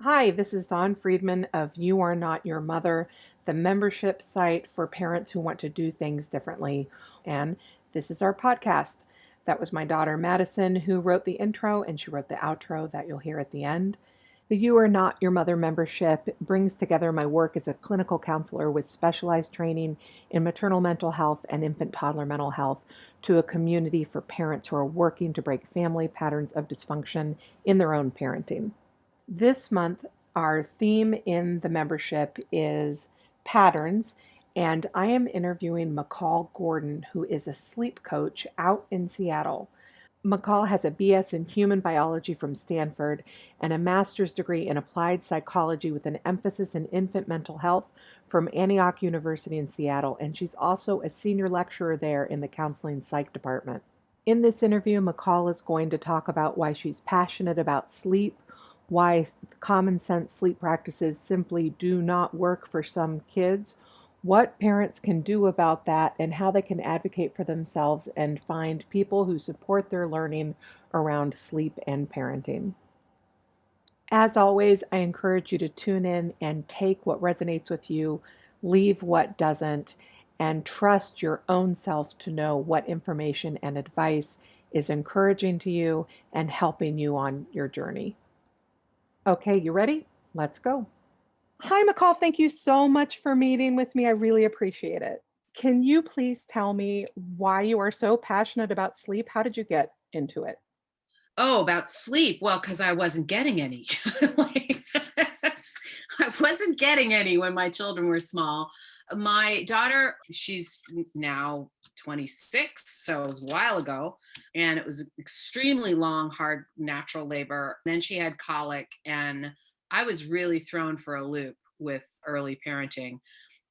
Hi, this is Dawn Friedman of You Are Not Your Mother, the membership site for parents who want to do things differently. And this is our podcast. That was my daughter Madison who wrote the intro, and she wrote the outro that you'll hear at the end. The You Are Not Your Mother membership brings together my work as a clinical counselor with specialized training in maternal mental health and infant toddler mental health to a community for parents who are working to break family patterns of dysfunction in their own parenting. This month, our theme in the membership is patterns, and I am interviewing Macall Gordon, who is a sleep coach out in Seattle. Macall has a BS in human biology from Stanford and a master's degree in applied psychology with an emphasis in infant mental health from Antioch University in Seattle, and she's also a senior lecturer there in the counseling psych department. In this interview, Macall is going to talk about why she's passionate about sleep, why common sense sleep practices simply do not work for some kids, what parents can do about that, and how they can advocate for themselves and find people who support their learning around sleep and parenting. As always, I encourage you to tune in and take what resonates with you, leave what doesn't, and trust your own self to know what information and advice is encouraging to you and helping you on your journey. Okay, you ready? Let's go. Hi, McCall. Thank you so much for meeting with me. I really appreciate it. Can you please tell me why you are so passionate about sleep? How did you get into it? Oh, about sleep. Well, because I wasn't getting any. Like, I wasn't getting any when my children were small. My daughter, she's now 26, so it was a while ago. And it was extremely long, hard natural labor. Then she had colic, and I was really thrown for a loop with early parenting.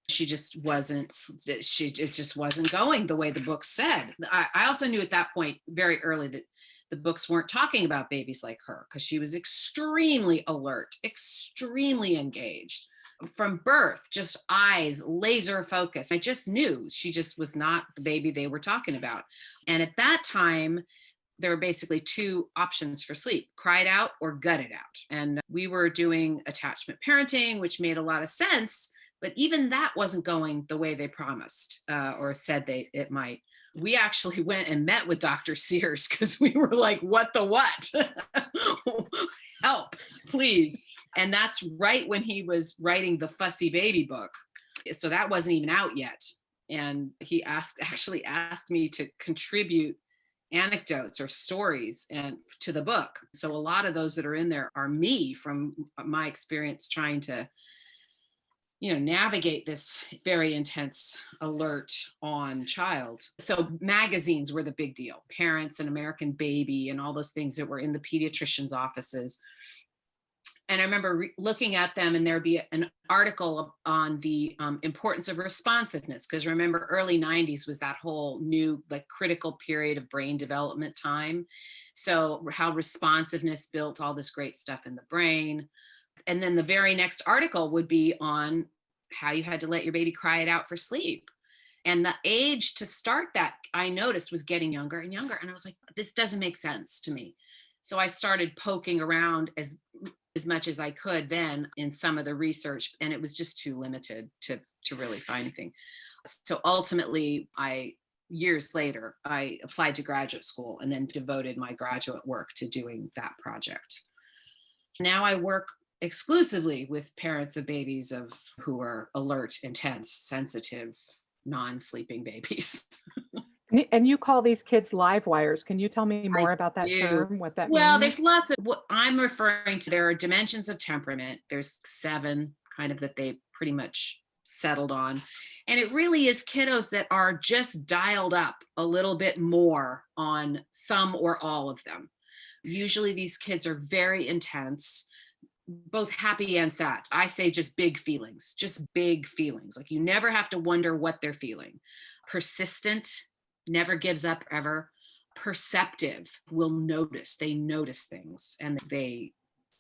She just wasn't, it just wasn't going the way the book said. I also knew at that point very early that the books weren't talking about babies like her, because she was extremely alert, extremely engaged from birth, just eyes laser focused. I just knew she just was not the baby they were talking about. And at that time, there were basically two options for sleep: cry it out or gut it out. And we were doing attachment parenting, which made a lot of sense. But even that wasn't going the way they promised, or said it might. We actually went and met with Dr. Sears because we were like, what the what? Help, please. And that's right when he was writing the Fussy Baby book. So that wasn't even out yet. And he actually asked me to contribute anecdotes or stories and to the book. So a lot of those that are in there are me from my experience trying to navigate this very intense alert on child. So magazines were the big deal. Parents and American Baby and all those things that were in the pediatricians' offices. And I remember looking at them, and there'd be an article on the importance of responsiveness, because remember, early 90s was that whole new critical period of brain development time. So how responsiveness built all this great stuff in the brain. And then the very next article would be on how you had to let your baby cry it out for sleep. And the age to start that, I noticed, was getting younger and younger. And I was like, this doesn't make sense to me. So I started poking around as much as I could then in some of the research, and it was just too limited to really find anything. So ultimately, years later, I applied to graduate school and then devoted my graduate work to doing that project. Now I work exclusively with parents of babies who are alert, intense, sensitive, non-sleeping babies. And you call these kids live wires. Can you tell me I more about that do. term, what that Well, means? there's lots of what I'm referring to. There are dimensions of temperament. There's 7 kind of that they pretty much settled on. And it really is kiddos that are just dialed up a little bit more on some or all of them. Usually these kids are very intense, both happy and sad. I say just big feelings. Like you never have to wonder what they're feeling. Persistent, never gives up ever. Perceptive, will notice. They notice things, and they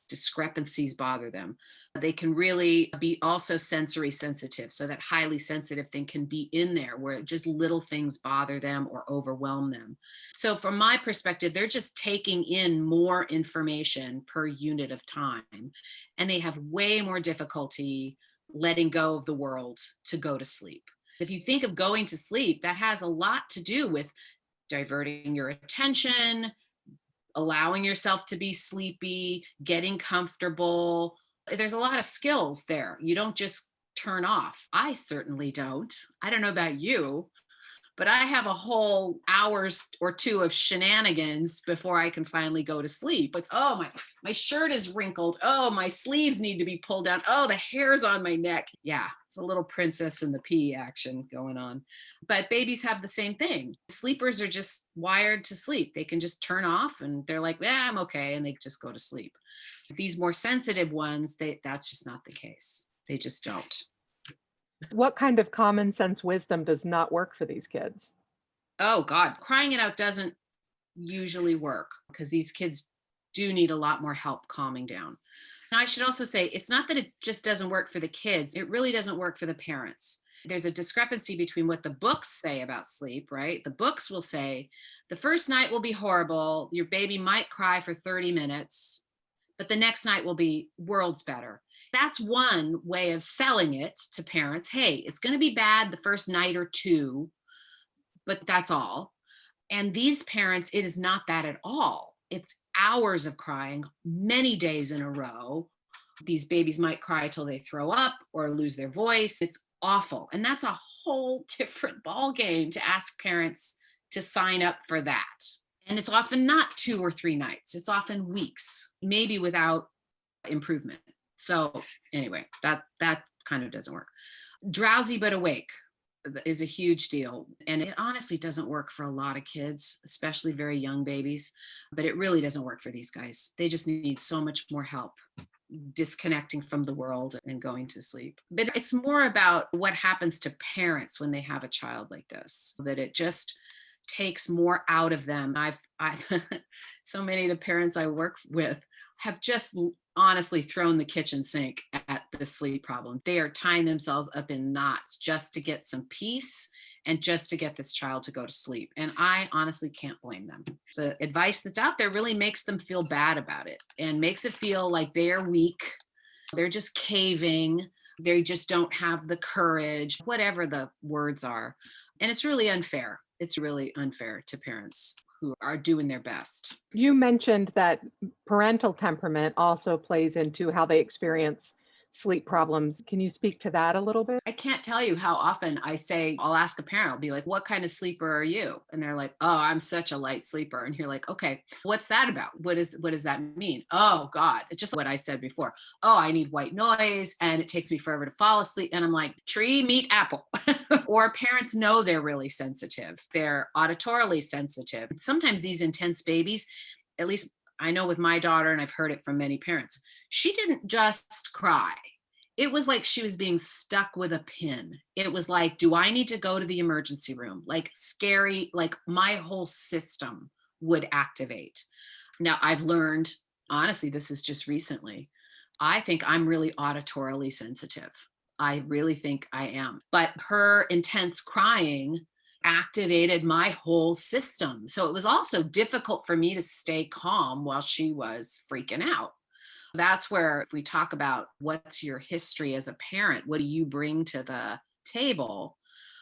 discrepancies bother them. They can really be also sensory sensitive. So that highly sensitive thing can be in there where just little things bother them or overwhelm them. So from my perspective, they're just taking in more information per unit of time, and they have way more difficulty letting go of the world to go to sleep. If you think of going to sleep, that has a lot to do with diverting your attention, allowing yourself to be sleepy, getting comfortable. There's a lot of skills there. You don't just turn off. I certainly don't. I don't know about you, but I have a whole hours or two of shenanigans before I can finally go to sleep. It's, oh, my shirt is wrinkled. Oh, my sleeves need to be pulled down. Oh, the hair's on my neck. Yeah, it's a little Princess and the Pea action going on. But babies have the same thing. Sleepers are just wired to sleep. They can just turn off and they're like, yeah, I'm okay. And they just go to sleep. These more sensitive ones, that's just not the case. They just don't. What kind of common sense wisdom does not work for these kids? Oh God, crying it out doesn't usually work because these kids do need a lot more help calming down. And I should also say, it's not that it just doesn't work for the kids, it really doesn't work for the parents. There's a discrepancy between what the books say about sleep, right? The books will say the first night will be horrible. Your baby might cry for 30 minutes, but the next night will be worlds better. That's one way of selling it to parents. Hey, it's going to be bad the first night or two, but that's all. And these parents, it is not that at all. It's hours of crying, many days in a row. These babies might cry till they throw up or lose their voice. It's awful. And that's a whole different ball game to ask parents to sign up for that. And it's often not 2 or 3 nights. It's often weeks, maybe without improvement. So anyway, that kind of doesn't work. Drowsy but awake is a huge deal. And it honestly doesn't work for a lot of kids, especially very young babies, but it really doesn't work for these guys. They just need so much more help disconnecting from the world and going to sleep. But it's more about what happens to parents when they have a child like this, that it just takes more out of them. I so many of the parents I work with have just honestly thrown the kitchen sink at the sleep problem. They are tying themselves up in knots just to get some peace and just to get this child to go to sleep. And I honestly can't blame them. The advice that's out there really makes them feel bad about it and makes it feel like they're weak. They're just caving. They just don't have the courage, whatever the words are. And it's really unfair. It's really unfair to parents who are doing their best. You mentioned that parental temperament also plays into how they experience sleep problems. Can you speak to that a little bit? I can't tell you how often I'll ask a parent, I'll be like, what kind of sleeper are you? And they're like, oh, I'm such a light sleeper. And you're like, okay, what's that about? What does that mean? Oh God, it's just what I said before. Oh, I need white noise and it takes me forever to fall asleep. And I'm like, tree, meat, apple. Or parents know they're really sensitive. They're auditorily sensitive. Sometimes these intense babies, at least I know with my daughter, and I've heard it from many parents, she didn't just cry. It was like she was being stuck with a pin. It was like, do I need to go to the emergency room? Like scary, like my whole system would activate. Now I've learned, honestly, this is just recently, I think I'm really auditorily sensitive. I really think I am. But her intense crying activated my whole system. So it was also difficult for me to stay calm while she was freaking out. That's where if we talk about what's your history as a parent, what do you bring to the table?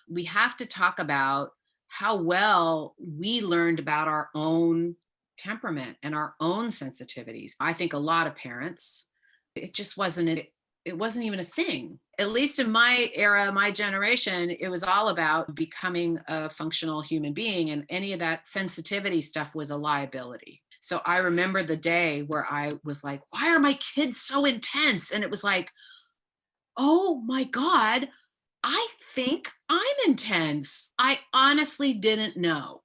We have to talk about how well we learned about our own temperament and our own sensitivities. I think a lot of parents, it just wasn't it wasn't even a thing. At least in my era, my generation, it was all about becoming a functional human being, and any of that sensitivity stuff was a liability. So I remember the day where I was like, why are my kids so intense? And it was like, oh my God, I think I'm intense. I honestly didn't know.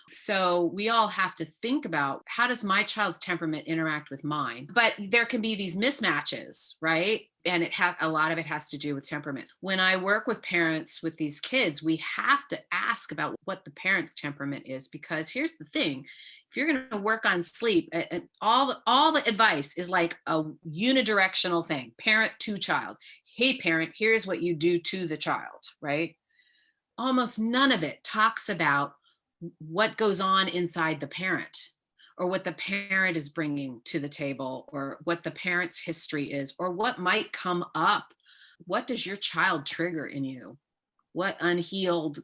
So we all have to think about, how does my child's temperament interact with mine? But there can be these mismatches, right? And a lot of it has to do with temperament. When I work with parents with these kids, we have to ask about what the parent's temperament is, because here's the thing: if you're going to work on sleep, and all the advice is like a unidirectional thing, parent to child. Hey, parent, here's what you do to the child, right? Almost none of it talks about what goes on inside the parent, or what the parent is bringing to the table, or what the parent's history is, or what might come up. What does your child trigger in you? What unhealed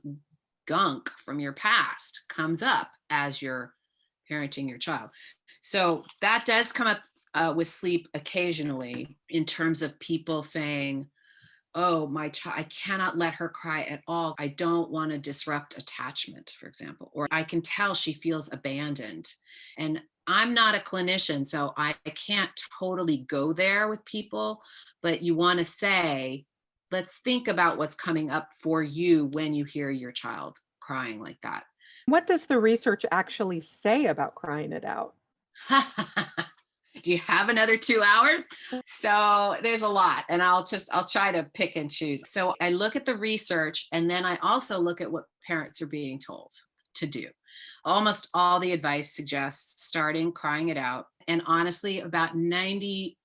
gunk from your past comes up as you're parenting your child? So that does come up with sleep occasionally, in terms of people saying, oh, my child, I cannot let her cry at all. I don't want to disrupt attachment, for example, or I can tell she feels abandoned. And I'm not a clinician, so I can't totally go there with people, but you want to say, let's think about what's coming up for you when you hear your child crying like that. What does the research actually say about crying it out? Do you have another 2 hours? So there's a lot, and I'll try to pick and choose. So I look at the research, and then I also look at what parents are being told to do. Almost all the advice suggests starting crying it out. And honestly, about 98%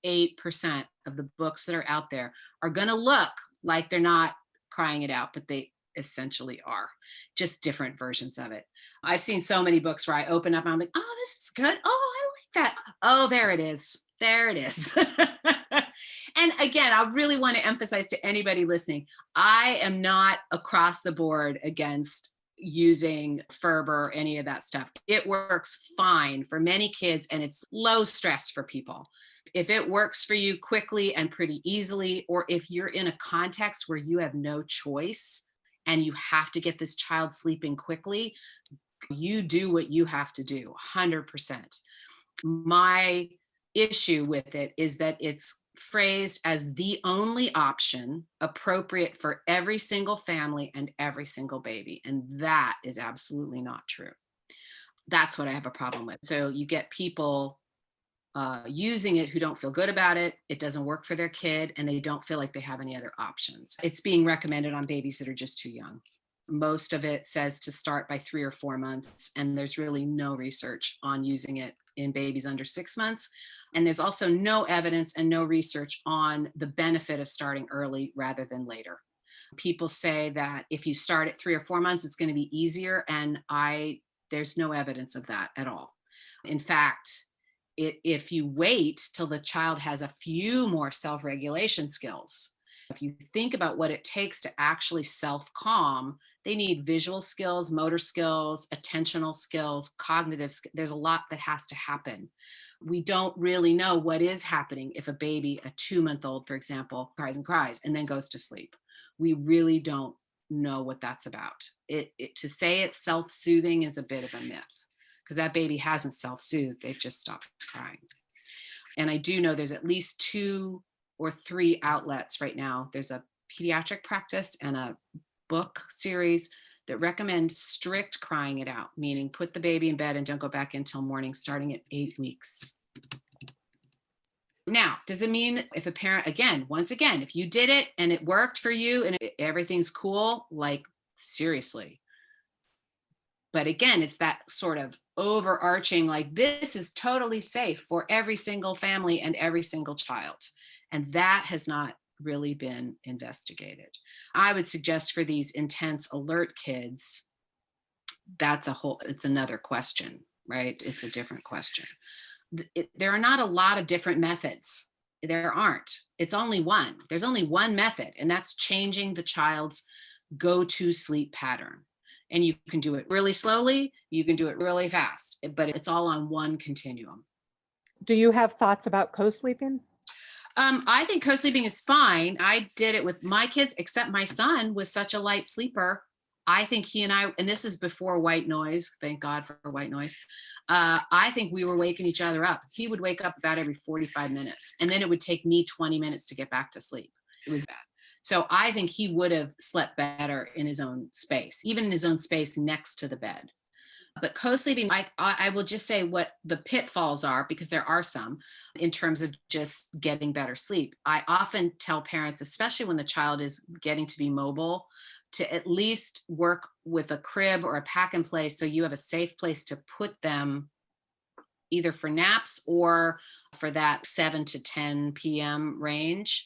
of the books that are out there are going to look like they're not crying it out, but they essentially are, just different versions of it. I've seen so many books where I open up and I'm like, oh, this is good. Oh, I like that. Oh, there it is. There it is. And again, I really want to emphasize to anybody listening, I am not across the board against using Ferber, any of that stuff. It works fine for many kids, and it's low stress for people. If it works for you quickly and pretty easily, or if you're in a context where you have no choice and you have to get this child sleeping quickly, you do what you have to do, 100%. My issue with it is that it's phrased as the only option appropriate for every single family and every single baby. And that is absolutely not true. That's what I have a problem with. So you get people using it who don't feel good about it. It doesn't work for their kid, and they don't feel like they have any other options. It's being recommended on babies that are just too young. Most of it says to start by 3 or 4 months, and there's really no research on using it in babies under 6 months. And there's also no evidence and no research on the benefit of starting early rather than later. People say that if you start at 3 or 4 months, it's going to be easier, and there's no evidence of that at all. In fact, if you wait till the child has a few more self-regulation skills, if you think about what it takes to actually self-calm, they need visual skills, motor skills, attentional skills, cognitive skills. There's a lot that has to happen. We don't really know what is happening if a baby, a 2-month-old, for example, cries and cries and then goes to sleep. We really don't know what that's about. To say it's self-soothing is a bit of a myth, because that baby hasn't self-soothed. They've just stopped crying. And I do know there's at least 2 or 3 outlets right now. There's a pediatric practice and a book series that recommend strict crying it out, meaning put the baby in bed and don't go back until morning, starting at 8 weeks. Now, does it mean if a parent, once again, if you did it and it worked for you and everything's cool, like seriously. But again, it's that sort of overarching, like, this is totally safe for every single family and every single child. And that has not really been investigated. I would suggest for these intense alert kids, it's another question, right? It's a different question. There are not a lot of different methods. There aren't. It's only one. There's only one method, and that's changing the child's go-to sleep pattern. And you can do it really slowly, you can do it really fast, but it's all on one continuum. Do you have thoughts about co-sleeping? I think co-sleeping is fine. I did it with my kids, except my son was such a light sleeper. I think he and I, and this is before white noise, thank God for white noise. I think we were waking each other up. He would wake up about every 45 minutes, and then it would take me 20 minutes to get back to sleep. It was bad. So I think he would have slept better in his own space, even in his own space next to the bed. But co-sleeping, I will just say what the pitfalls are, because there are some in terms of just getting better sleep. I often tell parents, especially when the child is getting to be mobile, to at least work with a crib or a pack and play so you have a safe place to put them either for naps or for that 7 to 10 p.m. range.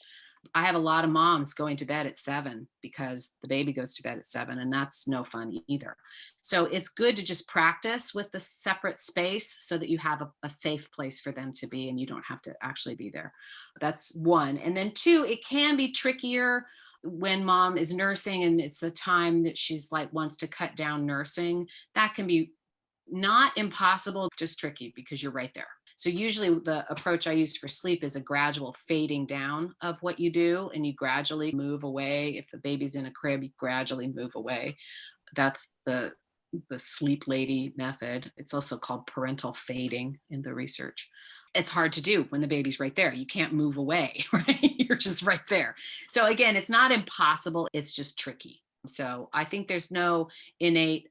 I have a lot of moms going to bed at 7 because the baby goes to bed at 7, and that's no fun either. So it's good to just practice with the separate space so that you have a safe place for them to be and you don't have to actually be there. That's one. And then two, it can be trickier when mom is nursing and it's the time that she's like wants to cut down nursing. That can be not impossible, just tricky because you're right there. So usually the approach I use for sleep is a gradual fading down of what you do, and you gradually move away. If the baby's in a crib, you gradually move away. That's the sleep lady method. It's also called parental fading in the research. It's hard to do when the baby's right there. You can't move away, right? You're just right there. So again, it's not impossible, it's just tricky. So I think there's no innate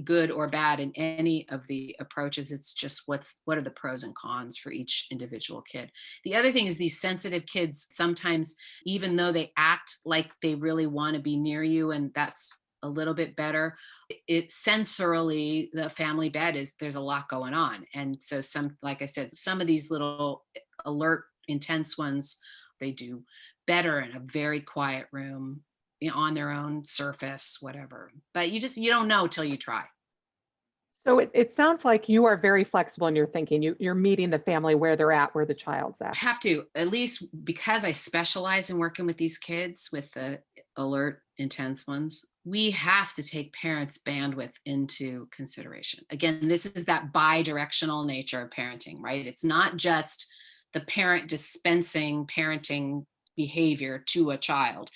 good or bad in any of the approaches. It's just what are the pros and cons for each individual kid. The other thing is these sensitive kids, sometimes, even though they act like they really want to be near you, and that's a little bit better, it sensorily, the family bed is, there's a lot going on. And so some, like I said, some of these little alert, intense ones, they do better in a very quiet room, on their own surface, whatever. But you don't know till you try. So it sounds like you are very flexible in your thinking. You're meeting the family where they're at, where the child's I at. have to, at least because I specialize in working with these kids, with the alert, intense ones, we have to take parents' bandwidth into consideration. Again, this is that bi-directional nature of parenting, right? It's not just the parent dispensing parenting behavior to a child.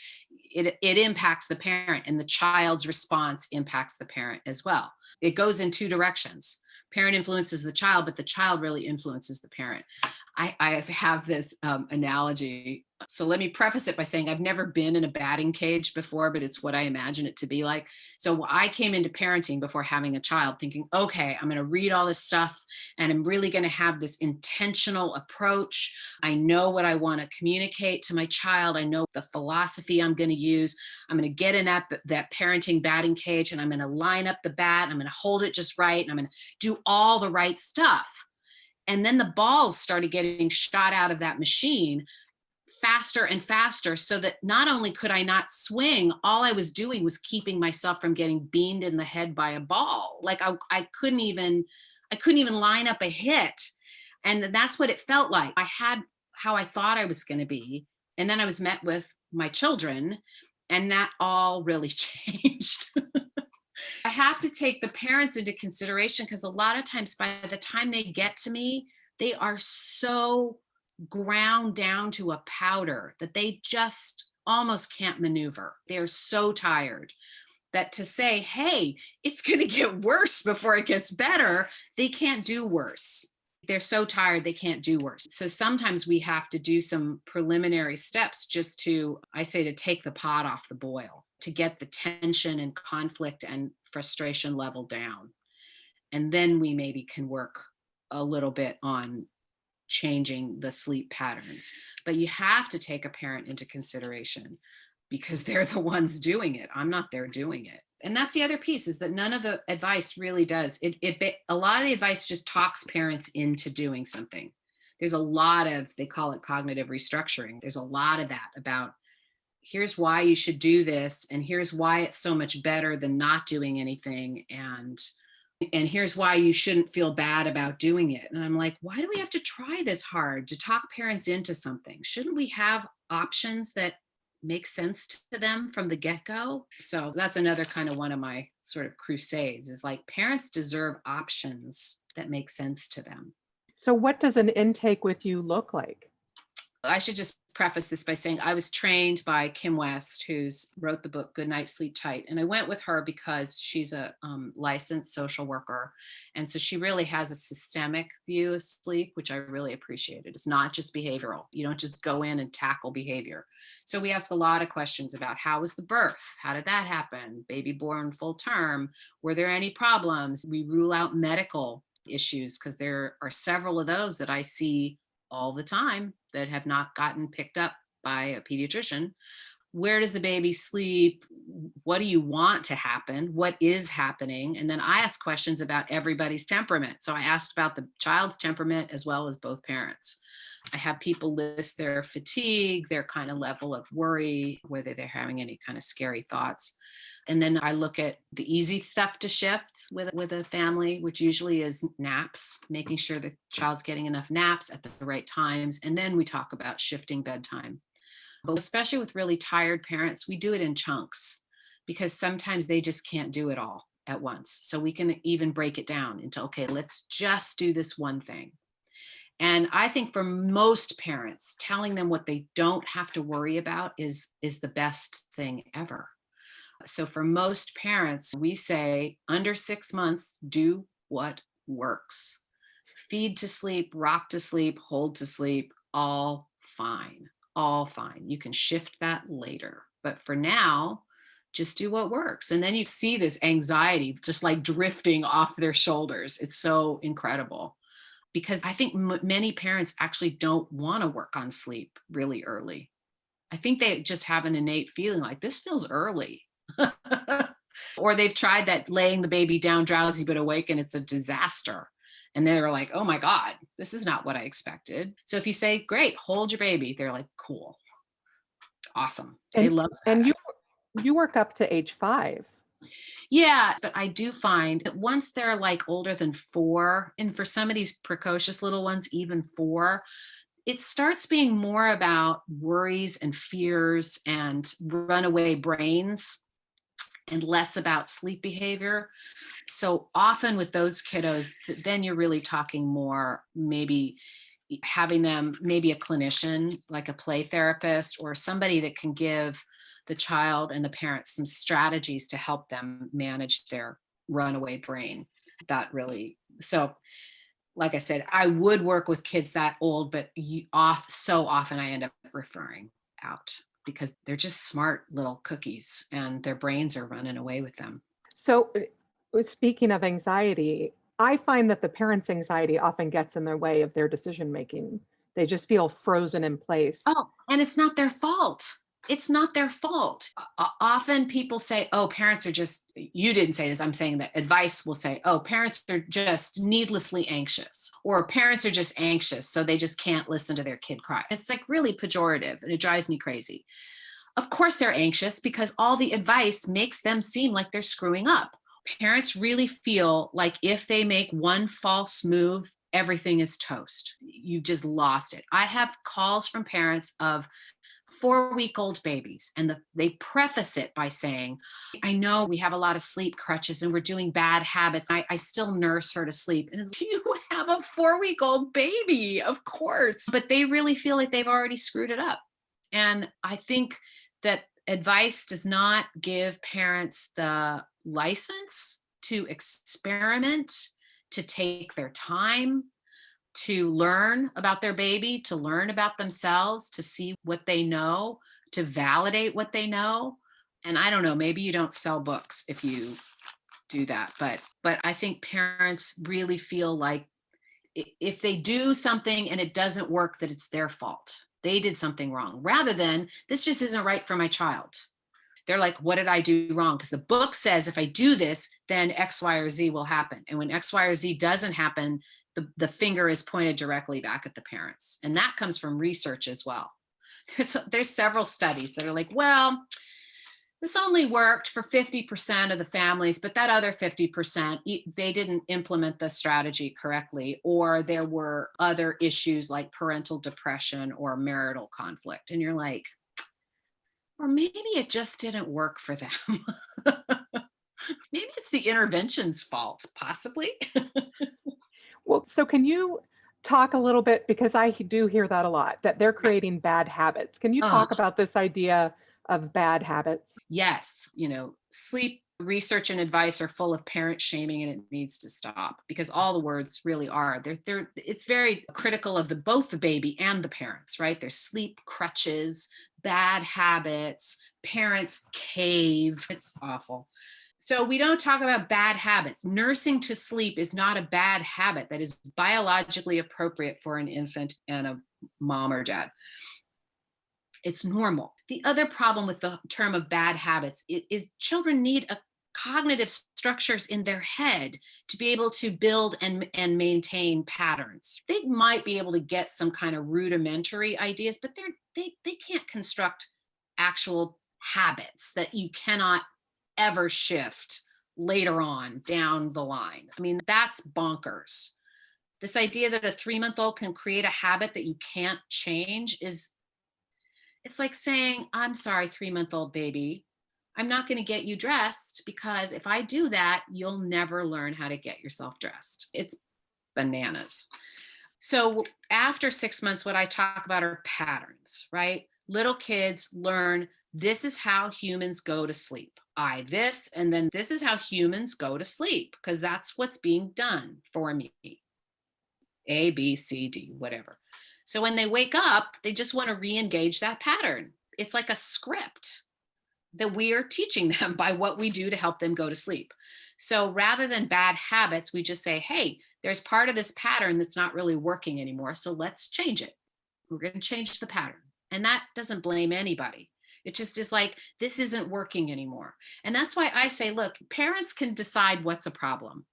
It impacts the parent, and the child's response impacts the parent as well. It goes in two directions. Parent influences the child, but the child really influences the parent. I have this analogy. So let me preface it by saying I've never been in a batting cage before, but it's what I imagine it to be like. So I came into parenting before having a child thinking, okay, I'm going to read all this stuff and I'm really going to have this intentional approach. I know what I want to communicate to my child. I know the philosophy I'm going to use. I'm going to get in that parenting batting cage, and I'm going to line up the bat. I'm going to hold it just right. And I'm going to do all the right stuff. And then the balls started getting shot out of that machine faster and faster, so that not only could I not swing, all I was doing was keeping myself from getting beamed in the head by a ball. Like I couldn't even line up a hit. And that's what it felt like. I had how I thought I was going to be. And then I was met with my children, and that all really changed. I have to take the parents into consideration, because a lot of times by the time they get to me, they are so ground down to a powder that they just almost can't maneuver. They're so tired that to say, hey, it's going to get worse before it gets better, they can't do worse. They're so tired, they can't do worse. So sometimes we have to do some preliminary steps just to, I say, to take the pot off the boil, to get the tension and conflict and frustration level down. And then we maybe can work a little bit on changing the sleep patterns. But you have to take a parent into consideration, because they're the ones doing it. I'm not there doing it. And that's the other piece, is that none of the advice really does. A lot of the advice just talks parents into doing something. There's a lot of, they call it cognitive restructuring. There's a lot of that about, here's why you should do this, and here's why it's so much better than not doing anything, and here's why you shouldn't feel bad about doing it. And I'm like, why do we have to try this hard to talk parents into something? Shouldn't we have options that make sense to them from the get-go? So that's another kind of one of my sort of crusades, is like, parents deserve options that make sense to them. So what does an intake with you look like? I should just preface this by saying I was trained by Kim West, who's wrote the book Good Night, Sleep Tight. And I went with her because she's a licensed social worker. And so she really has a systemic view of sleep, which I really appreciated. It's not just behavioral. You don't just go in and tackle behavior. So we ask a lot of questions about how was the birth? How did that happen? Baby born full term? Were there any problems? We rule out medical issues because there are several of those that I see all the time that have not gotten picked up by a pediatrician. Where does the baby sleep? What do you want to happen? What is happening? And then I ask questions about everybody's temperament. So I asked about the child's temperament as well as both parents. I have people list their fatigue, their kind of level of worry, whether they're having any kind of scary thoughts. And then I look at the easy stuff to shift with a family, which usually is naps, making sure the child's getting enough naps at the right times. And then we talk about shifting bedtime. But especially with really tired parents, we do it in chunks because sometimes they just can't do it all at once. So we can even break it down into, okay, let's just do this one thing. And I think for most parents, telling them what they don't have to worry about is the best thing ever. So for most parents, we say under 6 months, do what works. Feed to sleep, rock to sleep, hold to sleep, all fine, all fine. You can shift that later. But for now, just do what works. And then you see this anxiety just like drifting off their shoulders. It's so incredible because I think many parents actually don't want to work on sleep really early. I think they just have an innate feeling like this feels early. Or they've tried that laying the baby down drowsy but awake and it's a disaster. And they're like, oh my God, this is not what I expected. So if you say, great, hold your baby, they're like, cool, awesome. They And love and that. you work up to age 5. Yeah, but I do find that once they're like older than 4, and for some of these precocious little ones, even 4, it starts being more about worries and fears and runaway brains and less about sleep behavior. So often with those kiddos, then you're really talking more maybe having them, maybe a clinician, like a play therapist or somebody that can give the child and the parents some strategies to help them manage their runaway brain. That really, so like I said, I would work with kids that old, but so often I end up referring out because they're just smart little cookies and their brains are running away with them. So, speaking of anxiety, I find that the parents' anxiety often gets in their way of their decision making. They just feel frozen in place. Oh, and it's not their fault. It's not their fault. Often people say, oh, parents are just, you didn't say this, I'm saying that advice will say, oh, parents are just needlessly anxious, or parents are just anxious, so they just can't listen to their kid cry. It's like really pejorative and it drives me crazy. Of course, they're anxious because all the advice makes them seem like they're screwing up. Parents really feel like if they make one false move, everything is toast. You just lost it. I have calls from parents of 4-week-old babies, and they preface it by saying, I know we have a lot of sleep crutches and we're doing bad habits. I still nurse her to sleep. And it's, you have a 4-week-old baby, of course. But they really feel like they've already screwed it up. And I think that advice does not give parents the license to experiment, to take their time, to learn about their baby, to learn about themselves, to see what they know, to validate what they know. And I don't know, maybe you don't sell books if you do that, but I think parents really feel like if they do something and it doesn't work, that it's their fault. They did something wrong, rather than this just isn't right for my child. They're like, what did I do wrong? Because the book says if I do this, then X, Y, or Z will happen. And when X, Y, or Z doesn't happen, the finger is pointed directly back at the parents. And that comes from research as well. There's several studies that are like, well, this only worked for 50% of the families, but that other 50%, they didn't implement the strategy correctly, or there were other issues like parental depression or marital conflict. And you're like, or maybe it just didn't work for them. Maybe it's the intervention's fault, possibly. Well, so can you talk a little bit, because I do hear that a lot, that they're Yeah. creating bad habits. Can you Ugh. talk about this idea of bad habits? Yes, sleep research and advice are full of parent shaming, and it needs to stop because all the words really are. They're it's very critical of both the baby and the parents, right? There's sleep crutches, bad habits, parents cave. It's awful. So we don't talk about bad habits. Nursing to sleep is not a bad habit that is biologically appropriate for an infant and a mom or dad. It's normal. The other problem with the term of bad habits is children need a cognitive structures in their head to be able to build and maintain patterns. They might be able to get some kind of rudimentary ideas, but they can't construct actual habits that you cannot ever shift later on down the line. I mean, that's bonkers. This idea that a 3-month-old can create a habit that you can't change is it's like saying, I'm sorry, 3-month-old baby, I'm not going to get you dressed because if I do that, you'll never learn how to get yourself dressed. It's bananas. So after 6 months, what I talk about are patterns, right? Little kids learn this is how humans go to sleep. I this, and then this is how humans go to sleep because that's what's being done for me. A, B, C, D, whatever. So when they wake up, they just want to re engage that pattern. It's like a script that we are teaching them by what we do to help them go to sleep. So rather than bad habits, we just say, hey, there's part of this pattern that's not really working anymore. So let's change it. We're going to change the pattern. And that doesn't blame anybody. It just is like, this isn't working anymore. And that's why I say, look, parents can decide what's a problem.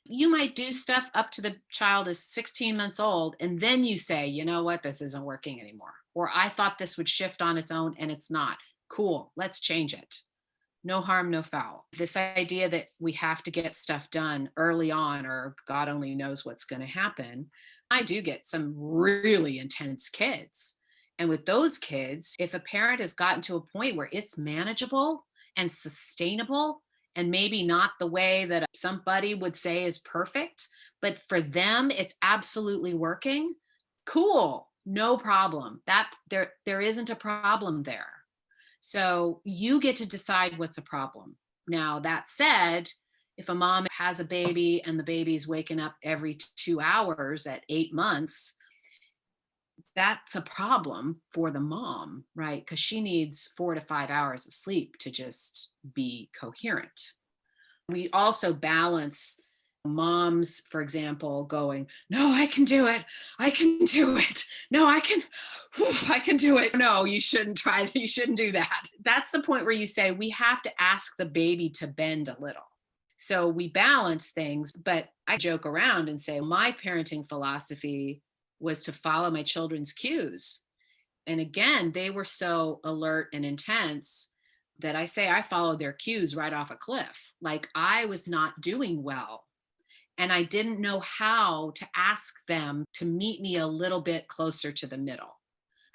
You might do stuff up to the child is 16 months old, and then you say, you know what, this isn't working anymore. Or I thought this would shift on its own and it's not. Cool, let's change it. No harm, no foul. This idea that we have to get stuff done early on, or God only knows what's going to happen. I do get some really intense kids. And with those kids, if a parent has gotten to a point where it's manageable and sustainable, and maybe not the way that somebody would say is perfect, but for them, it's absolutely working, cool, no problem. That there isn't a problem there. So you get to decide what's a problem. Now, that said, if a mom has a baby and the baby's waking up every 2 hours at 8 months, that's a problem for the mom, right? Because she needs 4 to 5 hours of sleep to just be coherent. We also balance moms, for example, going, no, I can do it. I can do it. No, I can do it. No, you shouldn't try. You shouldn't do that. That's the point where you say, we have to ask the baby to bend a little. So we balance things, but I joke around and say, my parenting philosophy was to follow my children's cues. And again, they were so alert and intense that I say I followed their cues right off a cliff. Like I was not doing well. And I didn't know how to ask them to meet me a little bit closer to the middle.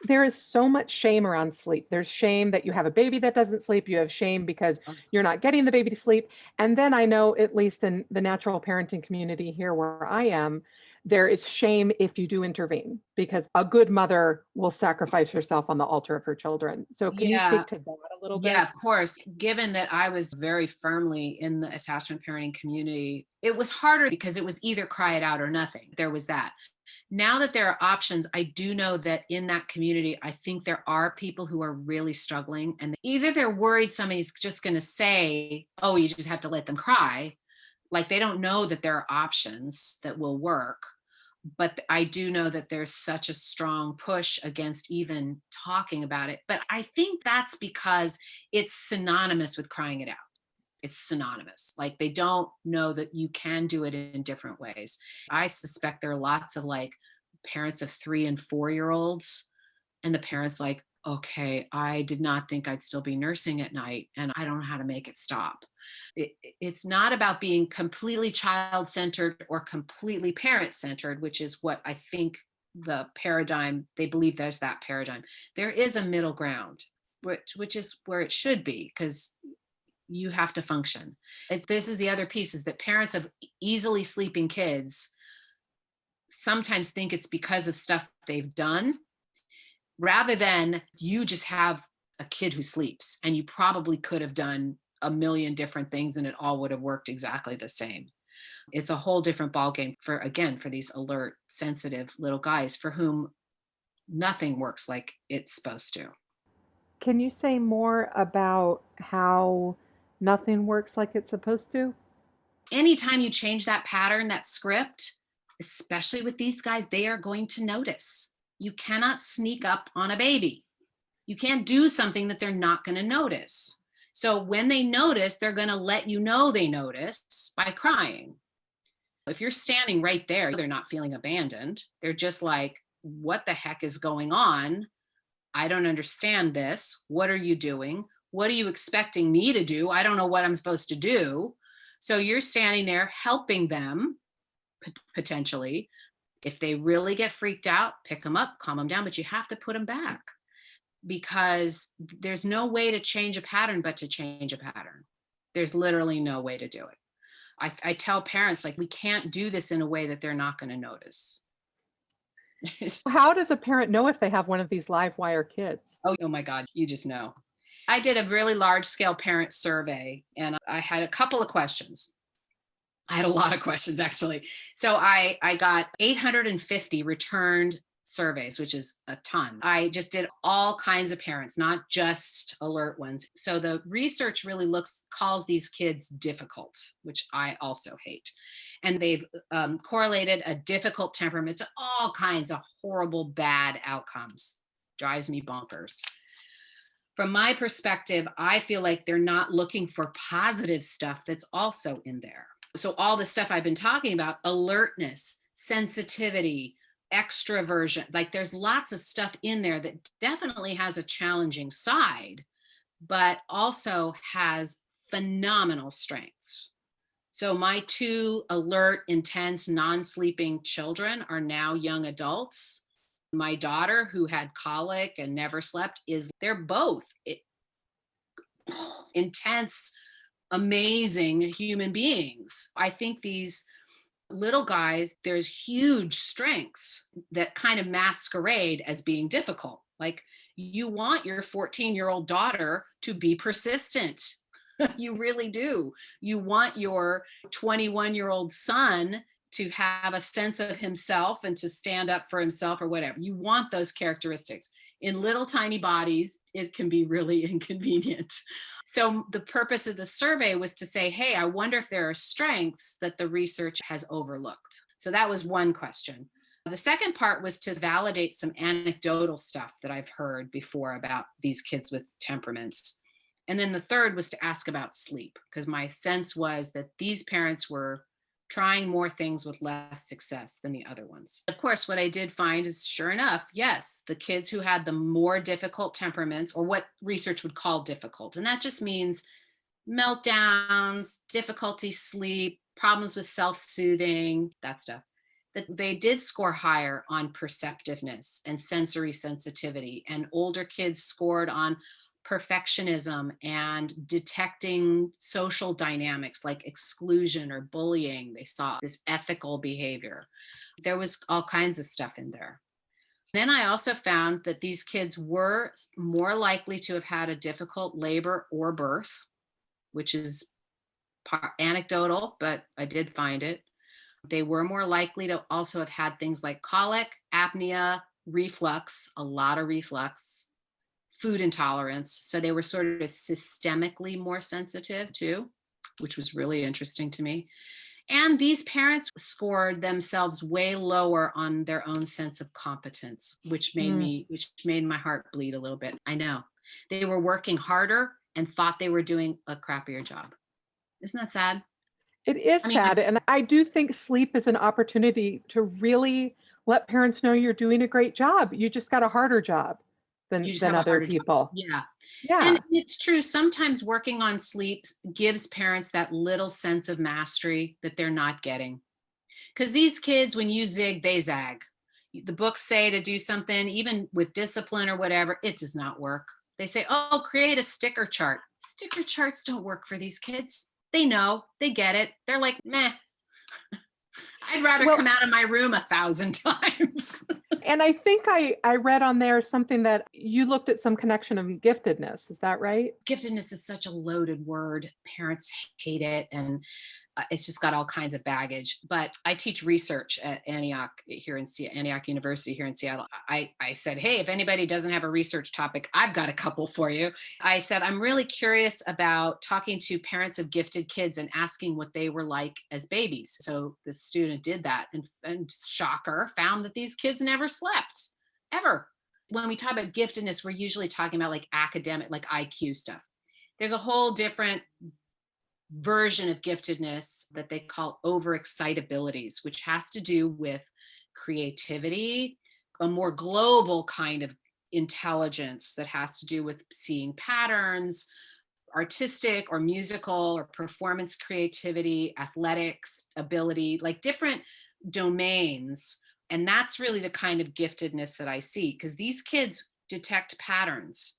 There is so much shame around sleep. There's shame that you have a baby that doesn't sleep. You have shame because you're not getting the baby to sleep. And then I know, at least in the natural parenting community here where I am, there is shame if you do intervene because a good mother will sacrifice herself on the altar of her children. So, can you Yeah, speak to that a little yeah, bit? of course. Given that I was very firmly in the attachment parenting community, it was harder because it was either cry it out or nothing. There was that. Now that there are options, I do know that in that community, I think there are people who are really struggling and either they're worried somebody's just going to say, oh, you just have to let them cry. Like they don't know that there are options that will work. But I do know that there's such a strong push against even talking about it. But I think that's because it's synonymous with crying it out. It's synonymous. Like they don't know that you can do it in different ways. I suspect there are lots of like parents of 3 and 4 year olds, and the parents like, okay, I did not think I'd still be nursing at night, and I don't know how to make it stop. It's not about being completely child centered or completely parent centered, which is what I think the paradigm, they believe there's that paradigm. There is a middle ground, which is where it should be, because you have to function. This is the other piece, is that parents of easily sleeping kids sometimes think it's because of stuff they've done, rather than you just have a kid who sleeps and you probably could have done a million different things and it all would have worked exactly the same. It's a whole different ballgame for, again, for these alert, sensitive little guys for whom nothing works like it's supposed to. Can you say more about how nothing works like it's supposed to? Anytime you change that pattern, that script, especially with these guys, they are going to notice. You cannot sneak up on a baby. You can't do something that they're not going to notice. So when they notice, they're going to let you know they notice by crying. If you're standing right there, they're not feeling abandoned. They're just like, what the heck is going on? I don't understand this. What are you doing? What are you expecting me to do? I don't know what I'm supposed to do. So you're standing there helping them potentially. If they really get freaked out, pick them up, calm them down, but you have to put them back, because there's no way to change a pattern but to change a pattern. There's literally no way to do it. I tell parents, like, we can't do this in a way that they're not going to notice. How does a parent know if they have one of these live wire kids? Oh my God, you just know. I did a really large scale parent survey and I had a couple of questions. I had a lot of questions actually. So I got 850 returned surveys, which is a ton. I just did all kinds of parents, not just alert ones. So the research really calls these kids difficult, which I also hate. And they've correlated a difficult temperament to all kinds of horrible, bad outcomes. Drives me bonkers. From my perspective, I feel like they're not looking for positive stuff that's also in there. So all the stuff I've been talking about, alertness, sensitivity, extroversion, like there's lots of stuff in there that definitely has a challenging side, but also has phenomenal strengths. So my two alert, intense, non-sleeping children are now young adults. My daughter, who had colic and never slept, they're both intense, amazing human beings. I think these little guys, there's huge strengths that kind of masquerade as being difficult. Like, you want your 14-year-old daughter to be persistent. You really do. You want your 21-year-old son to have a sense of himself and to stand up for himself or whatever. You want those characteristics. In little tiny bodies, it can be really inconvenient. So the purpose of the survey was to say, hey, I wonder if there are strengths that the research has overlooked. So that was one question. The second part was to validate some anecdotal stuff that I've heard before about these kids with temperaments. And then the third was to ask about sleep, because my sense was that these parents were trying more things with less success than the other ones. Of course, what I did find is, sure enough, yes, the kids who had the more difficult temperaments, or what research would call difficult, and that just means meltdowns, difficulty sleep, problems with self-soothing, that stuff, that they did score higher on perceptiveness and sensory sensitivity, and older kids scored on perfectionism and detecting social dynamics like exclusion or bullying. They saw this ethical behavior. There was all kinds of stuff in there. Then I also found that these kids were more likely to have had a difficult labor or birth, which is anecdotal, but I did find it. They were more likely to also have had things like colic, apnea, reflux, a lot of reflux, food intolerance. So they were sort of systemically more sensitive too, which was really interesting to me. And these parents scored themselves way lower on their own sense of competence, which made my heart bleed a little bit. I know. They were working harder and thought they were doing a crappier job. Isn't that sad? It is I mean, sad, and I do think sleep is an opportunity to really let parents know you're doing a great job. You just got a harder job you just than have a other harder job. people. Yeah. And Yeah. it's true. Sometimes working on sleep gives parents that little sense of mastery that they're not getting. Because these kids, when you zig, they zag. The books say to do something, even with discipline or whatever, it does not work. They say, oh, create a sticker chart. Sticker charts don't work for these kids. They know, they get it. They're like, meh. I'd rather Well, come out of my room 1,000 times. and I think I read on there something that you looked at some connection of giftedness. Is that right? Giftedness is such a loaded word. Parents hate it, and it's just got all kinds of baggage. But I teach research at Antioch University here in Seattle. I said, hey, if anybody doesn't have a research topic, I've got a couple for you. I said, I'm really curious about talking to parents of gifted kids and asking what they were like as babies. So the student did that, and shocker, found that these kids never slept ever. When we talk about giftedness, we're usually talking about like academic, like IQ stuff. There's a whole different version of giftedness that they call overexcitabilities, which has to do with creativity, a more global kind of intelligence that has to do with seeing patterns, artistic or musical or performance creativity, athletics, ability, like different domains. And that's really the kind of giftedness that I see, because these kids detect patterns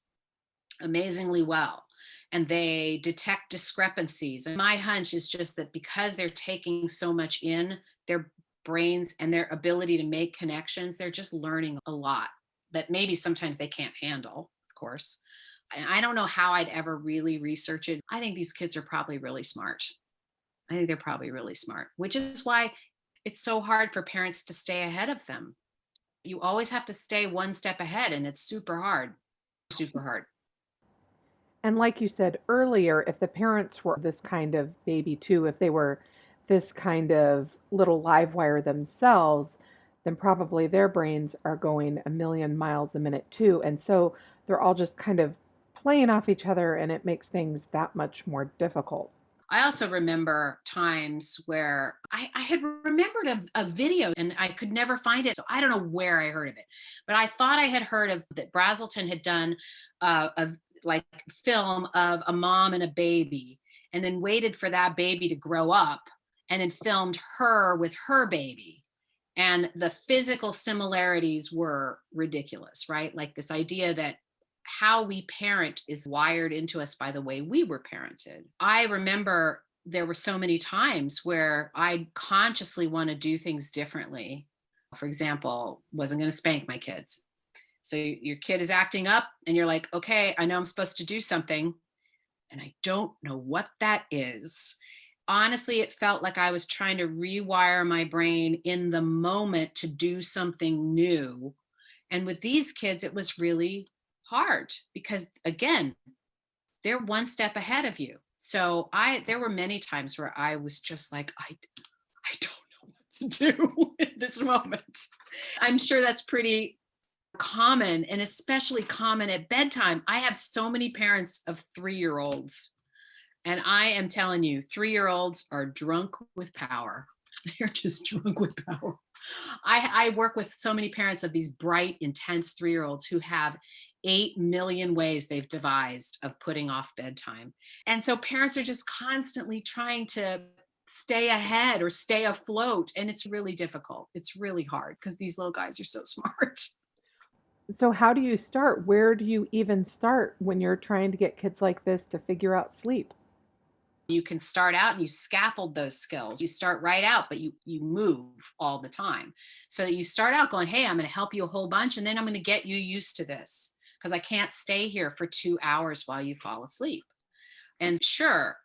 amazingly well, and they detect discrepancies. And my hunch is just that because they're taking so much in, their brains and their ability to make connections, they're just learning a lot that maybe sometimes they can't handle, of course. And I don't know how I'd ever really research it. I think these kids are probably really smart. I think they're probably really smart, which is why it's so hard for parents to stay ahead of them. You always have to stay one step ahead, and it's super hard, super hard. And like you said earlier, if the parents were this kind of baby too, if they were this kind of little live wire themselves, then probably their brains are going a million miles a minute too. And so they're all just kind of playing off each other, and it makes things that much more difficult. I also remember times where I had remembered a video and I could never find it. So I don't know where I heard of it, but I thought I had heard of that Brazelton had done a like film of a mom and a baby, and then waited for that baby to grow up and then filmed her with her baby. And the physical similarities were ridiculous, right? Like this idea that how we parent is wired into us by the way we were parented. I remember there were so many times where I consciously want to do things differently. For example, wasn't going to spank my kids. So your kid is acting up and you're like, okay, I know I'm supposed to do something and I don't know what that is. Honestly, it felt like I was trying to rewire my brain in the moment to do something new. And with these kids, it was really hard because, again, they're one step ahead of you. So there were many times where I was just like, I don't know what to do in this moment. I'm sure that's pretty common, and especially common at bedtime. I have so many parents of 3-year-olds, and I am telling you, 3-year-olds are drunk with power. They're just drunk with power. I work with so many parents of these bright, intense 3-year-olds who have 8 million ways they've devised of putting off bedtime. And so parents are just constantly trying to stay ahead or stay afloat. And it's really difficult. It's really hard because these little guys are so smart. So, how do you start? Where do you even start when you're trying to get kids like this to figure out sleep? You can start out and you scaffold those skills. You start right out, but you move all the time. So that you start out going, hey, I'm going to help you a whole bunch, and then I'm going to get you used to this because I can't stay here for 2 hours while you fall asleep. And sure,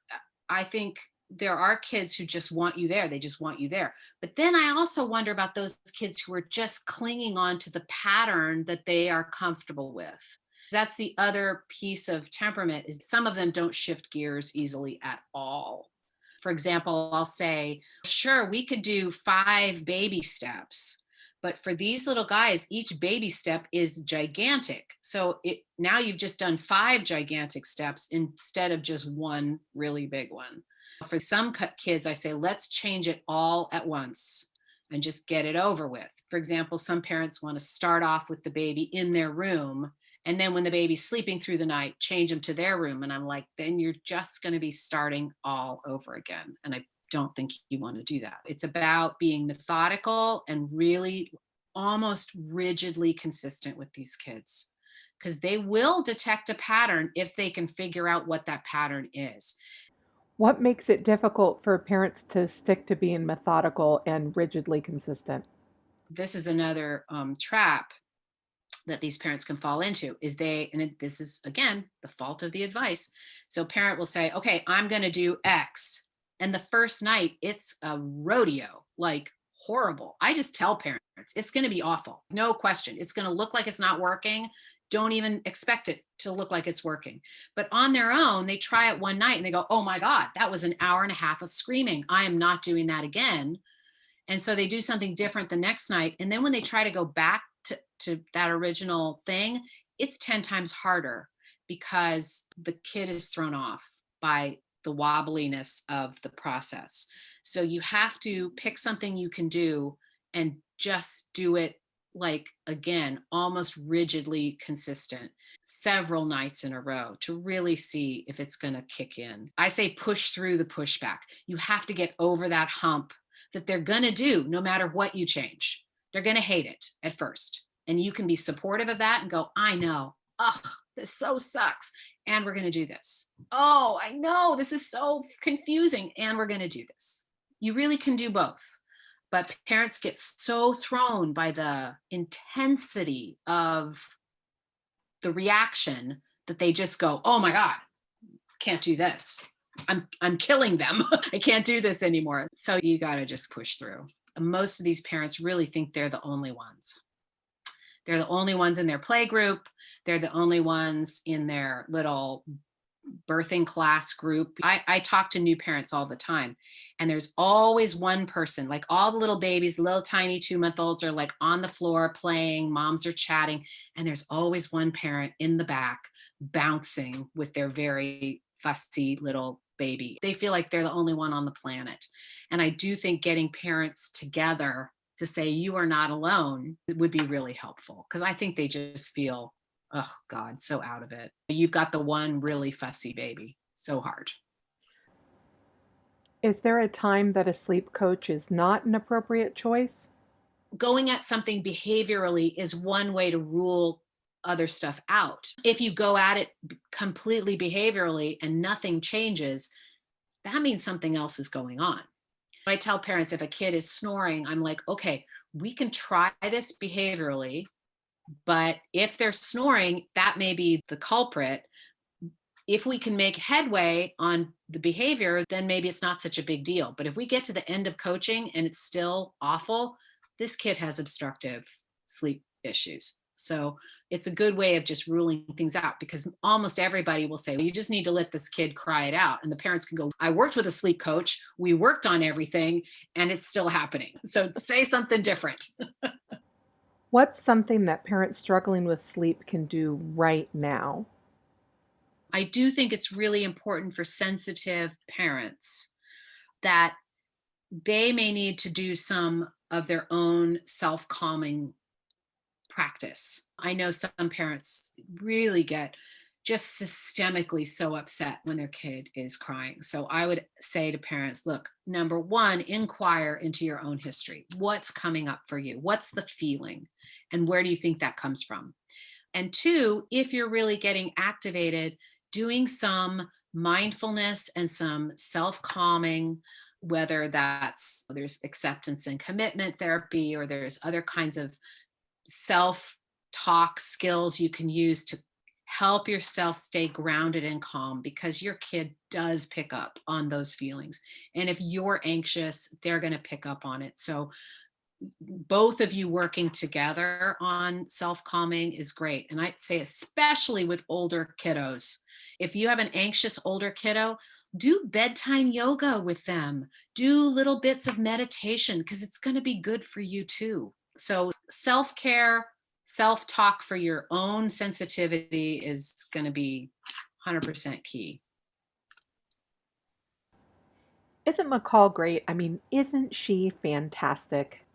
I think there are kids who just want you there. They just want you there. But then I also wonder about those kids who are just clinging on to the pattern that they are comfortable with. That's the other piece of temperament, is some of them don't shift gears easily at all. For example, I'll say, sure, we could do 5 baby steps, but for these little guys, each baby step is gigantic. So now you've just done 5 gigantic steps instead of just one really big one. For some kids, I say, let's change it all at once and just get it over with. For example, some parents want to start off with the baby in their room, and then when the baby's sleeping through the night, change them to their room. And I'm like, then you're just going to be starting all over again. And I don't think you want to do that. It's about being methodical and really almost rigidly consistent with these kids, because they will detect a pattern if they can figure out what that pattern is. What makes it difficult for parents to stick to being methodical and rigidly consistent? This is another trap that these parents can fall into is this is again the fault of the advice. So parent will say, okay, I'm going to do X, and the first night it's a rodeo, like horrible. I just tell parents it's going to be awful, no question. It's going to look like it's not working. Don't even expect it to look like it's working. But on their own, they try it one night and they go, oh my god, that was an hour and a half of screaming. I am not doing that again. And so they do something different the next night. And then when they try to go back to that original thing, it's 10 times harder because the kid is thrown off by the wobbliness of the process. So you have to pick something you can do and just do it, like, again, almost rigidly consistent several nights in a row to really see if it's going to kick in. I say push through the pushback. You have to get over that hump that they're going to do no matter what you change. They're going to hate it at first. And you can be supportive of that and go, I know, ugh, this so sucks. And we're going to do this. Oh, I know, this is so confusing. And we're going to do this. You really can do both. But parents get so thrown by the intensity of the reaction that they just go, oh my God, can't do this. I'm killing them. I can't do this anymore. So you got to just push through. Most of these parents really think they're the only ones. They're the only ones in their play group. They're the only ones in their little birthing class group. I talk to new parents all the time, and there's always one person, like all the little babies, little tiny 2-month-olds are like on the floor playing, moms are chatting, and there's always one parent in the back bouncing with their very fussy little baby. They feel like they're the only one on the planet. And I do think getting parents together to say you are not alone would be really helpful, because I think they just feel, oh God, so out of it. You've got the one really fussy baby. So hard. Is there a time that a sleep coach is not an appropriate choice? Going at something behaviorally is one way to rule other stuff out. If you go at it completely behaviorally and nothing changes, that means something else is going on. I tell parents, if a kid is snoring, I'm like, okay, we can try this behaviorally, but if they're snoring, that may be the culprit. If we can make headway on the behavior, then maybe it's not such a big deal. But if we get to the end of coaching and it's still awful, this kid has obstructive sleep issues. So it's a good way of just ruling things out, because almost everybody will say, well, you just need to let this kid cry it out. And the parents can go, I worked with a sleep coach, we worked on everything, and it's still happening. So say something different. What's something that parents struggling with sleep can do right now? I do think it's really important for sensitive parents that they may need to do some of their own self-calming practice. I know some parents really get just systemically so upset when their kid is crying. So I would say to parents, look, number one, inquire into your own history. What's coming up for you? What's the feeling? And where do you think that comes from? And two, if you're really getting activated, doing some mindfulness and some self-calming, whether there's acceptance and commitment therapy, or there's other kinds of self-talk skills you can use to help yourself stay grounded and calm, because your kid does pick up on those feelings. And if you're anxious, they're going to pick up on it. So both of you working together on self-calming is great. And I'd say, especially with older kiddos, if you have an anxious older kiddo, do bedtime yoga with them, do little bits of meditation, because it's going to be good for you too. So self-care, self-talk for your own sensitivity is going to be 100% key. Isn't Macall great? I mean, isn't she fantastic?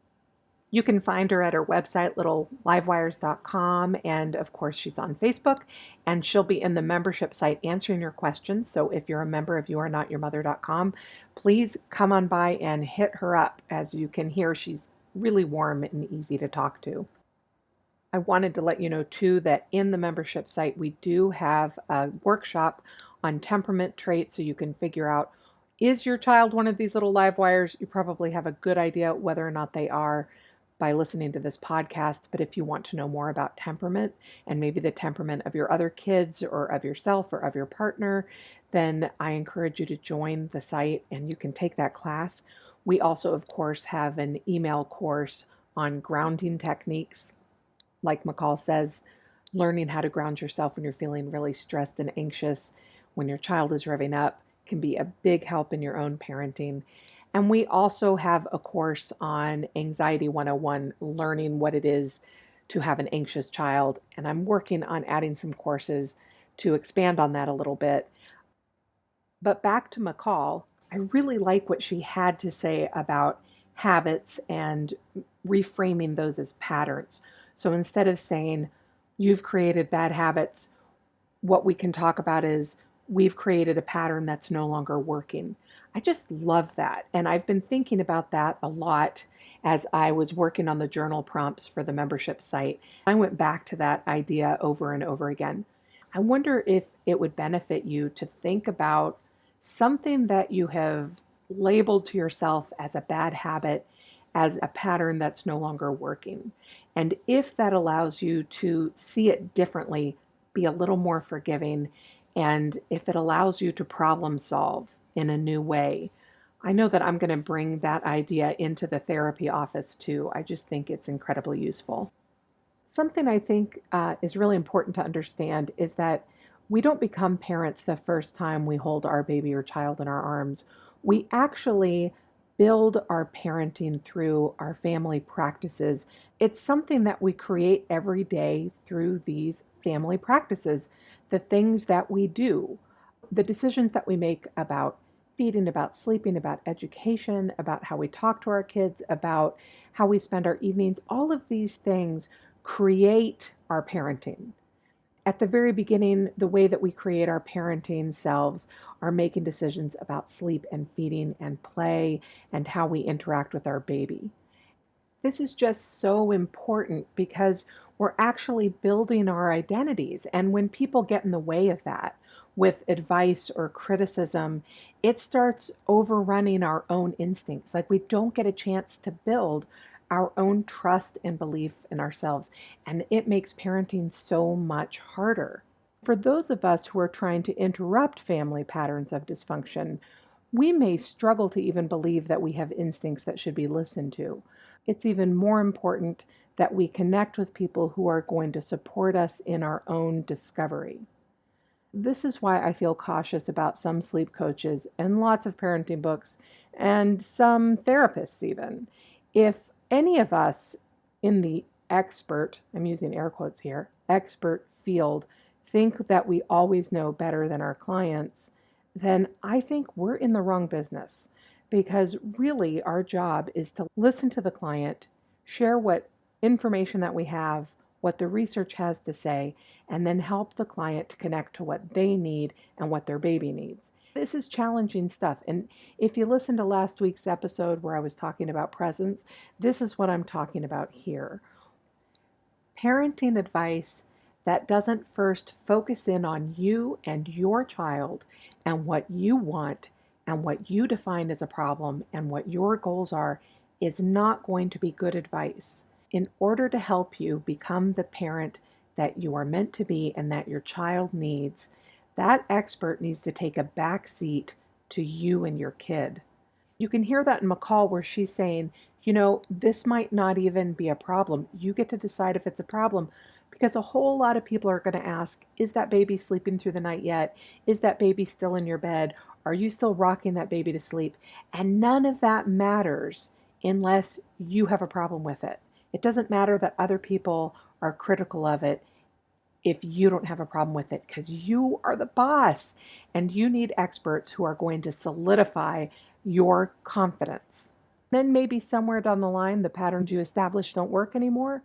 You can find her at her website, littlelivewires.com. And of course, she's on Facebook, and she'll be in the membership site answering your questions. So if you're a member of youarenotyourmother.com, please come on by and hit her up. As you can hear, she's really warm and easy to talk to. I wanted to let you know too that in the membership site, we do have a workshop on temperament traits so you can figure out Is your child one of these little live wires? You probably have a good idea whether or not they are by listening to this podcast. But if you want to know more about temperament and maybe the temperament of your other kids or of yourself or of your partner, then I encourage you to join the site and you can take that class. We also, of course, have an email course on grounding techniques. Like Macall says, learning how to ground yourself when you're feeling really stressed and anxious, when your child is revving up, can be a big help in your own parenting. And we also have a course on Anxiety 101, learning what it is to have an anxious child. And I'm working on adding some courses to expand on that a little bit. But back to Macall, I really like what she had to say about habits and reframing those as patterns. So instead of saying, you've created bad habits, what we can talk about is, we've created a pattern that's no longer working. I just love that. And I've been thinking about that a lot as I was working on the journal prompts for the membership site. I went back to that idea over and over again. I wonder if it would benefit you to think about something that you have labeled to yourself as a bad habit, as a pattern that's no longer working. And if that allows you to see it differently, be a little more forgiving, and if it allows you to problem solve in a new way, I know that I'm going to bring that idea into the therapy office too. I just think it's incredibly useful. Something I think is really important to understand is that we don't become parents the first time we hold our baby or child in our arms. We actually build our parenting through our family practices. It's something that we create every day through these family practices, the things that we do, the decisions that we make about feeding, about sleeping, about education, about how we talk to our kids, about how we spend our evenings. All of these things create our parenting. At the very beginning, the way that we create our parenting selves are making decisions about sleep and feeding and play and how we interact with our baby. This is just so important because we're actually building our identities. And when people get in the way of that with advice or criticism, it starts overrunning our own instincts. Like we don't get a chance to build our own trust and belief in ourselves. And it makes parenting so much harder. For those of us who are trying to interrupt family patterns of dysfunction, we may struggle to even believe that we have instincts that should be listened to. It's even more important that we connect with people who are going to support us in our own discovery. This is why I feel cautious about some sleep coaches and lots of parenting books and some therapists, even. If any of us in the expert, I'm using air quotes here, expert field, think that we always know better than our clients, then I think we're in the wrong business, because really our job is to listen to the client, share what information that we have, what the research has to say, and then help the client to connect to what they need and what their baby needs. This is challenging stuff. And if you listen to last week's episode where I was talking about presence, this is what I'm talking about here. Parenting advice that doesn't first focus in on you and your child and what you want and what you define as a problem and what your goals are is not going to be good advice. In order to help you become the parent that you are meant to be and that your child needs, that expert needs to take a back seat to you and your kid. You can hear that in Macall where she's saying, this might not even be a problem. You get to decide if it's a problem, because a whole lot of people are going to ask, is that baby sleeping through the night yet? Is that baby still in your bed? Are you still rocking that baby to sleep? And none of that matters unless you have a problem with it. It doesn't matter that other people are critical of it if you don't have a problem with it, because you are the boss and you need experts who are going to solidify your confidence. Then maybe somewhere down the line, the patterns you established don't work anymore.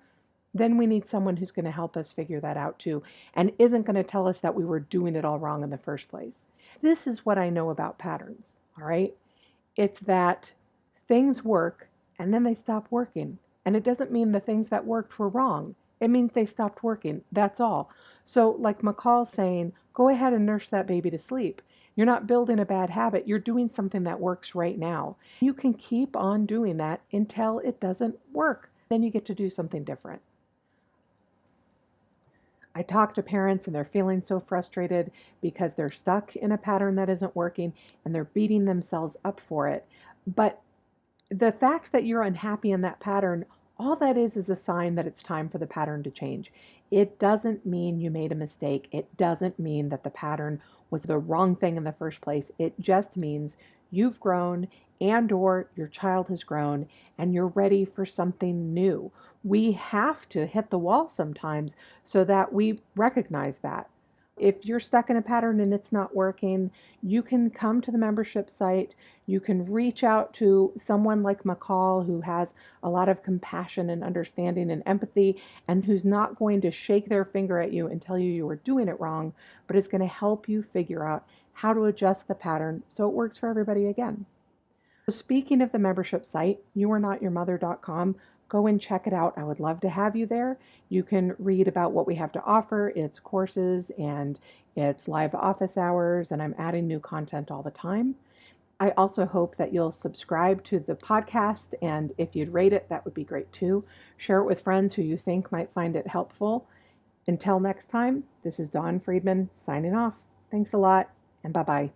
Then we need someone who's going to help us figure that out too, and isn't going to tell us that we were doing it all wrong in the first place. This is what I know about patterns, all right? It's that things work and then they stop working. And it doesn't mean the things that worked were wrong. It means they stopped working. That's all. So, like Macall's saying, go ahead and nurse that baby to sleep. You're not building a bad habit. You're doing something that works right now. You can keep on doing that until it doesn't work. Then you get to do something different. I talk to parents and they're feeling so frustrated because they're stuck in a pattern that isn't working and they're beating themselves up for it. But the fact that you're unhappy in that pattern, all that is a sign that it's time for the pattern to change. It doesn't mean you made a mistake. It doesn't mean that the pattern was the wrong thing in the first place. It just means you've grown and or your child has grown and you're ready for something new. We have to hit the wall sometimes so that we recognize that. If you're stuck in a pattern and it's not working, you can come to the membership site. You can reach out to someone like Macall, who has a lot of compassion and understanding and empathy, and who's not going to shake their finger at you and tell you you are doing it wrong, but is going to help you figure out how to adjust the pattern so it works for everybody again. Speaking of the membership site, youarenotyourmother.com, go and check it out. I would love to have you there. You can read about what we have to offer, its courses, and its live office hours, and I'm adding new content all the time. I also hope that you'll subscribe to the podcast, and if you'd rate it, that would be great too. Share it with friends who you think might find it helpful. Until next time, this is Dawn Friedman signing off. Thanks a lot, and bye-bye.